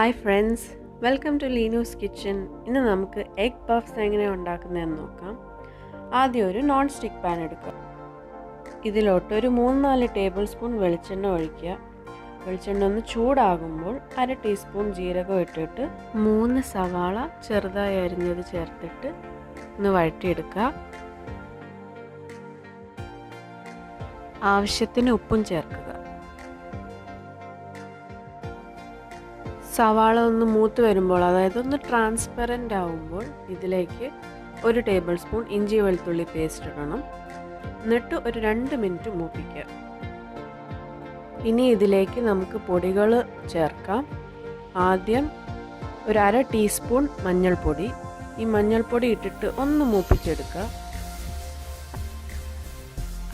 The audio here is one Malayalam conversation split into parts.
Hi friends, welcome to Leenu's kitchen. ഇന്ന് നമുക്ക് എഗ് പഫ്സ് എങ്ങനെ ഉണ്ടാക്കുന്നതെന്ന് നോക്കാം. ആദ്യം ഒരു നോൺ സ്റ്റിക്ക് പാൻ എടുക്കുക. ഇതിലോട്ട് ഒരു 3-4 ടേബിൾ സ്പൂൺ വെളിച്ചെണ്ണ ഒഴിക്കുക. വെളിച്ചെണ്ണ ഒന്ന് ചൂടാകുമ്പോൾ 1/2 ടീസ്പൂൺ ജീരകം ഇട്ടിട്ട് 3 സവാള ചെറുതായി അരിഞ്ഞത് ചേർത്തിട്ട് ഒന്ന് വഴറ്റിയെടുക്കുക. ആവശ്യത്തിന് ഉപ്പും ചേർക്കുക. സവാള ഒന്ന് മൂത്ത് വരുമ്പോൾ, അതായത് ഒന്ന് ട്രാൻസ്പെറൻ്റ് ആവുമ്പോൾ, ഇതിലേക്ക് 1 ടേബിൾ സ്പൂൺ ഇഞ്ചി വെളുത്തുള്ളി പേസ്റ്റ് ഇടണം. എന്നിട്ട് ഒരു 2 മിനിറ്റ് മൂപ്പിക്കുക. ഇനി ഇതിലേക്ക് നമുക്ക് പൊടികൾ ചേർക്കാം. ആദ്യം ഒരു 1/2 ടീസ്പൂൺ മഞ്ഞൾപ്പൊടി. ഈ മഞ്ഞൾപ്പൊടി ഇട്ടിട്ട് ഒന്ന് മൂപ്പിച്ചെടുക്കുക.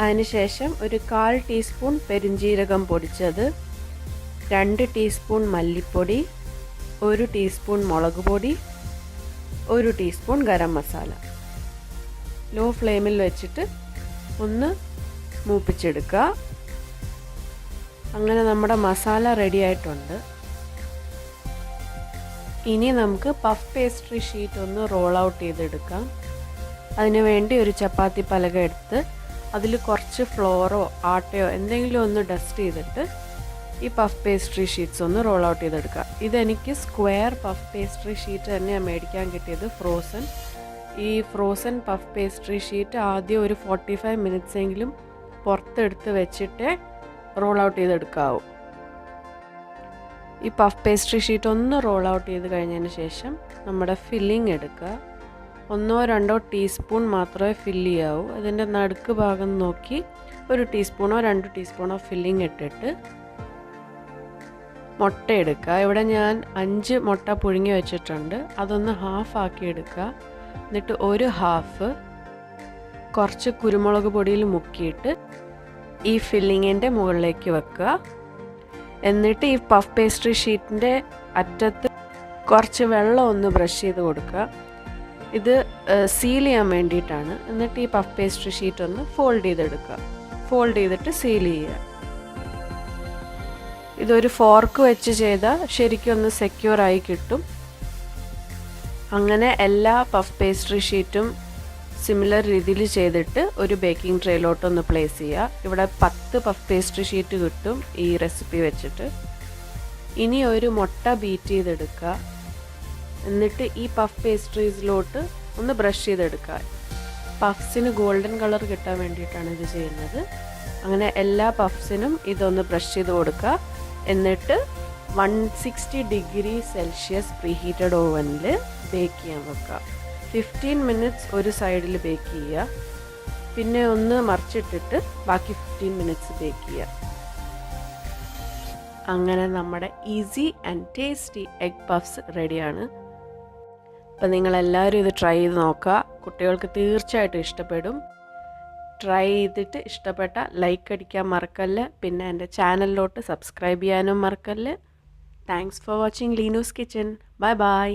അതിനുശേഷം ഒരു 1/4 ടീസ്പൂൺ പെരുംജീരകം പൊടിച്ചത്, 2 ടീസ്പൂൺ മല്ലിപ്പൊടി, 1 ടീസ്പൂൺ മുളക് പൊടി, 1 ടീസ്പൂൺ ഗരം മസാല. ലോ ഫ്ലെയിമിൽ വെച്ചിട്ട് ഒന്ന് മൂപ്പിച്ചെടുക്കുക. അങ്ങനെ നമ്മുടെ മസാല റെഡി ആയിട്ടുണ്ട്. ഇനി നമുക്ക് പഫ് പേസ്ട്രി ഷീറ്റ് ഒന്ന് റോൾ ഔട്ട് ചെയ്തെടുക്കാം. അതിനു വേണ്ടി ഒരു ചപ്പാത്തി പലക എടുത്ത് അതിൽ കുറച്ച് ഫ്ലോറോ ആട്ടയോ എന്തെങ്കിലും ഒന്ന് ഡസ്റ്റ് ചെയ്തിട്ട് ഈ പഫ് പേസ്ട്രി ഷീറ്റ്സ് ഒന്ന് റോൾ ഔട്ട് ചെയ്തെടുക്കുക. ഇതെനിക്ക് സ്ക്വയർ പഫ് പേസ്ട്രി ഷീറ്റ് തന്നെയാണ് മേടിക്കാൻ കിട്ടിയത്, ഫ്രോസൺ. ഈ ഫ്രോസൺ പഫ് പേസ്ട്രി ഷീറ്റ് ആദ്യം ഒരു 45 മിനിറ്റ്സ് എങ്കിലും പുറത്തെടുത്ത് വെച്ചിട്ടേ റോൾ ഔട്ട് ചെയ്തെടുക്കാവൂ. ഈ പഫ് പേസ്ട്രി ഷീറ്റ് ഒന്ന് റോൾ ഔട്ട് ചെയ്ത് കഴിഞ്ഞതിന് ശേഷം നമ്മുടെ ഫില്ലിംഗ് എടുക്കുക. 1-2 ടീസ്പൂൺ മാത്രമേ ഫില്ല് ചെയ്യാവൂ. അതിൻ്റെ നടുക്ക് ഭാഗം നോക്കി 1 ടീസ്പൂണോ 2 ടീസ്പൂണോ ഫില്ലിംഗ് ഇട്ടിട്ട് മുട്ട എടുക്കുക. ഇവിടെ ഞാൻ 5 മുട്ട പുഴുങ്ങി വെച്ചിട്ടുണ്ട്. അതൊന്ന് ഹാഫ് ആക്കി എടുക്കുക. എന്നിട്ട് ഒരു ഹാഫ് കുറച്ച് കുരുമുളക് പൊടിയിൽ മുക്കിയിട്ട് ഈ ഫില്ലിങ്ങിൻ്റെ മുകളിലേക്ക് വെക്കുക. എന്നിട്ട് ഈ പഫ് പേസ്ട്രി ഷീറ്റിൻ്റെ അറ്റത്ത് കുറച്ച് വെള്ളം ഒന്ന് ബ്രഷ് ചെയ്ത് കൊടുക്കുക. ഇത് സീൽ ചെയ്യാൻ വേണ്ടിയിട്ടാണ്. എന്നിട്ട് ഈ പഫ് പേസ്ട്രി ഷീറ്റ് ഒന്ന് ഫോൾഡ് ചെയ്തെടുക്കുക. ഫോൾഡ് ചെയ്തിട്ട് സീൽ ചെയ്യുക. ഇതൊരു ഫോർക്ക് വെച്ച് ചെയ്താൽ ശരിക്കും ഒന്ന് സെക്യൂർ ആയി കിട്ടും. അങ്ങനെ എല്ലാ പഫ് പേസ്ട്രി ഷീറ്റും സിമിലർ രീതിയിൽ ചെയ്തിട്ട് ഒരു ബേക്കിംഗ് ട്രേയിലോട്ടൊന്ന് പ്ലേസ് ചെയ്യുക. ഇവിടെ 10 പഫ് പേസ്ട്രി ഷീറ്റ് കിട്ടും ഈ റെസിപ്പി വെച്ചിട്ട്. ഇനി ഒരു മുട്ട ബീറ്റ് ചെയ്തെടുക്കുക. എന്നിട്ട് ഈ പഫ് പേസ്ട്രീസിലോട്ട് ഒന്ന് ബ്രഷ് ചെയ്തെടുക്കുക. പഫ്സിന് ഗോൾഡൻ കളർ കിട്ടാൻ വേണ്ടിയിട്ടാണ് ഇത് ചെയ്യുന്നത്. അങ്ങനെ എല്ലാ പഫ്സിനും ഇതൊന്ന് ബ്രഷ് ചെയ്ത് കൊടുക്കുക. എന്നിട്ട് 160 ഡിഗ്രി സെൽഷ്യസ് പ്രീഹീറ്റഡ് ഓവനിൽ ബേക്ക് ചെയ്യാൻ വെക്കുക. 15 മിനിറ്റ്സ് ഒരു സൈഡിൽ ബേക്ക് ചെയ്യുക. പിന്നെ ഒന്ന് മറിച്ചിട്ടിട്ട് ബാക്കി 15 മിനിറ്റ്സ് ബേക്ക് ചെയ്യുക. അങ്ങനെ നമ്മുടെ easy and tasty egg puffs റെഡിയാണ്. അപ്പം നിങ്ങളെല്ലാവരും ഇത് ട്രൈ ചെയ്ത് നോക്കുക. കുട്ടികൾക്ക് തീർച്ചയായിട്ടും ഇഷ്ടപ്പെടും. ട്രൈ ചെയ്തിട്ട് ഇഷ്ടപ്പെട്ട ലൈക്ക് അടിക്കാൻ മറക്കല്ല്. പിന്നെ എൻ്റെ ചാനലിലോട്ട് സബ്സ്ക്രൈബ് ചെയ്യാനും മറക്കല്ല്. Thanks for watching Leenu's kitchen. Bye by.